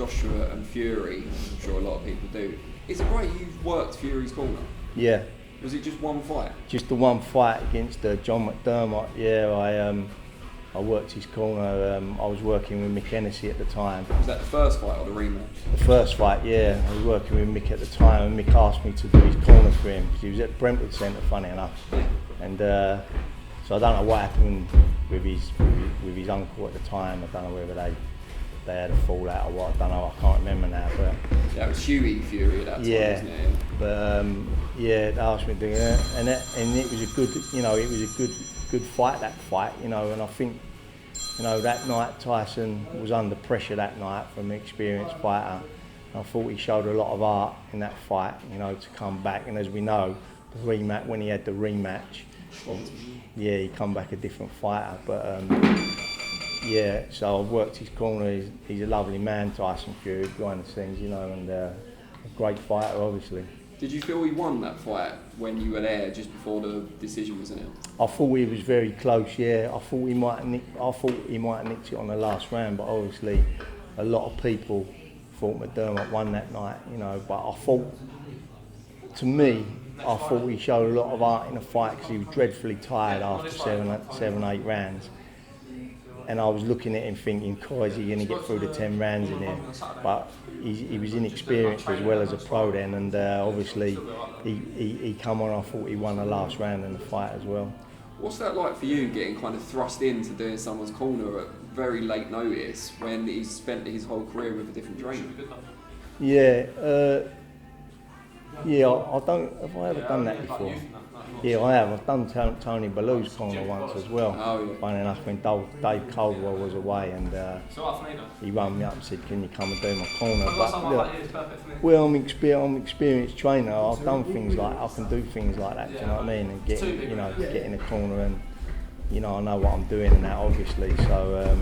Joshua and Fury, I'm sure a lot of people do. Is it right you've worked Fury's corner? Yeah. Was it just one fight? Just the one fight against John McDermott. Yeah, I worked his corner. I was working with Mick Hennessy at the time. Was that the first fight or the rematch? The first fight, yeah. I was working with Mick at the time, and Mick asked me to do his corner for him because he was at Brentwood Centre, funny enough. And so I don't know what happened with his uncle at the time. I don't know whether they had a fallout or what. I don't know. I can't remember now. But yeah, it was Hughie Fury at that time, wasn't it? But yeah, they asked me to do it, and it was a good, it was a good fight, that fight, and I think, that night Tyson was under pressure that night from an experienced fighter. I thought he showed a lot of art in that fight, to come back, and as we know, the rematch, when he had the rematch, yeah, he come back a different fighter. But yeah, so I've worked his corner. He's a lovely man, Tyson Fury, behind the scenes, and a great fighter, obviously. Did you feel he won that fight when you were there, just before the decision was announced? I thought he was very close. Yeah, I thought he might have nicked it on the last round, but obviously, a lot of people thought McDermott won that night. But I thought, to me, I thought he showed a lot of art in the fight because he was dreadfully tired after seven, 8 rounds. And I was looking at him thinking, is he going to get through the 10 rounds in here? But he was inexperienced as well as a pro then, and obviously he come on. I thought he won the last round in the fight as well. What's that like for you, getting kind of thrust into doing someone's corner at very late notice when he's spent his whole career with a different trainer? Yeah, I don't. Have I ever done that before? Yeah, I have. I've done Tony Belew's corner once as well. Oh, yeah. Funny enough, when Dave Caldwell was away, and he rang me up and said, "Can you come and do my corner?" But well, I'm an experienced trainer. I've done things like I can do things like that. Do you know what I mean? And get in the corner, and I know what I'm doing and that, obviously. So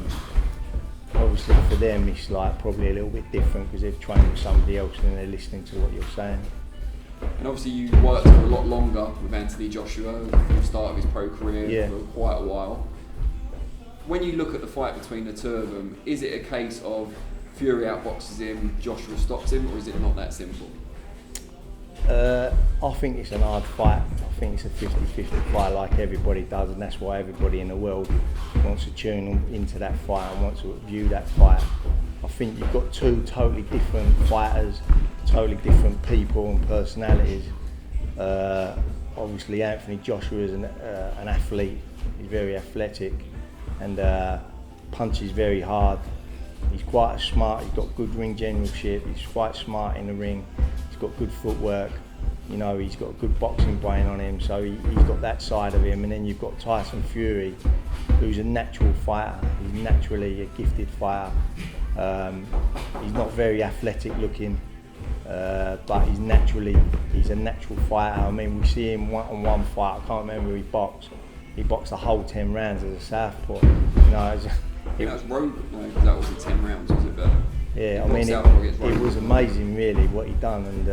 obviously for them, it's like probably a little bit different because they've trained with somebody else and they're listening to what you're saying. And obviously you worked for a lot longer with Anthony Joshua from the start of his pro career for quite a while. When you look at the fight between the two of them, is it a case of Fury outboxes him, Joshua stops him, or is it not that simple? I think it's an hard fight. I think it's a 50-50 fight like everybody does, and that's why everybody in the world wants to tune into that fight and wants to view that fight. I think you've got two totally different fighters, totally different people and personalities. Obviously Anthony Joshua is an athlete. He's very athletic and punches very hard. He's quite smart. He's got good ring generalship. He's quite smart in the ring. He's got good footwork. He's got a good boxing brain on him, so he's got that side of him. And then you've got Tyson Fury, who's a natural fighter. He's naturally a gifted fighter. He's not very athletic looking, but he's a natural fighter. I mean, we see him one-on-one fight. I can't remember who he boxed. He boxed the whole 10 rounds as a southpaw. That was Rogan, no, that wasn't 10 rounds, was it? But yeah, I mean, it was amazing really what he done, and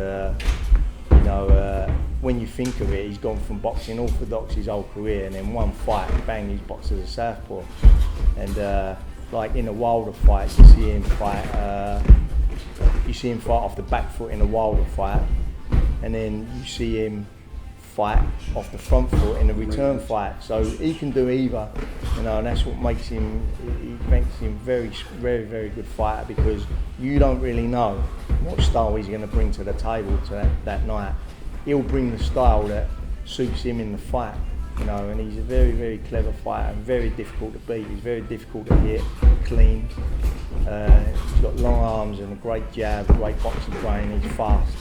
when you think of it, he's gone from boxing orthodox his whole career, and then one fight, bang, he's boxed as a southpaw. And like in a Wilder fight, you see him fight off the back foot in a Wilder fight, and then you see him fight off the front foot in a return fight. So he can do either, and that's what makes him very, very, very good fighter, because you don't really know what style he's going to bring to the table that night. He'll bring the style that suits him in the fight. And he's a very, very clever fighter, very difficult to beat. He's very difficult to hit, clean. He's got long arms and a great jab, a great boxing brain. He's fast.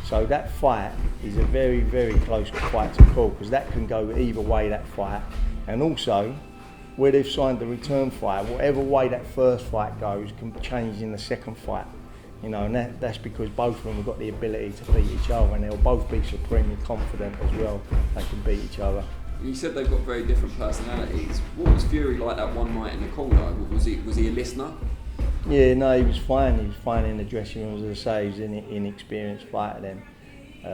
So that fight is a very, very close fight to call, because that can go either way, that fight. And also, where they've signed the return fight, whatever way that first fight goes can change in the second fight. And that's because both of them have got the ability to beat each other, and they'll both be supremely confident as well. They can beat each other. You said they've got very different personalities. What was Fury like that one night in the corner? Was he a listener? Yeah, no, he was fine. He was fine in the dressing room. As I say, he was an inexperienced fighter then. He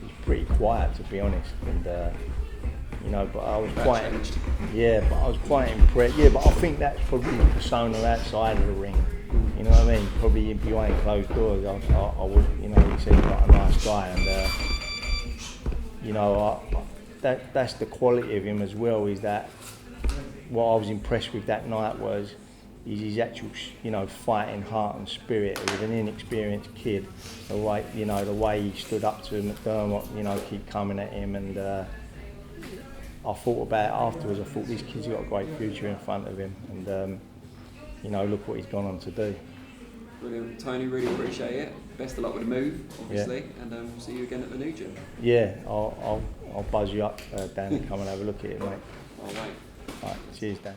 was pretty quiet, to be honest. And but I was I was quite impressed. Yeah, but I think that's probably the persona outside of the ring. You know what I mean? Probably behind closed doors, I would, you know, he seemed like a nice guy, and you know, that's the quality of him as well. Is that what I was impressed with that night was his actual, you know, fighting heart and spirit. He was an inexperienced kid. The way he stood up to McDermott, you know, keep coming at him, and I thought about it afterwards. I thought this kid's got a great future in front of him, and you know, look what he's gone on to do. Brilliant, Tony. Really appreciate it. Best of luck with the move, obviously, and we'll see you again at the new gym. Yeah, I'll buzz you up, Dan, and come and have a look at it, mate. All right. All right, cheers, Dan.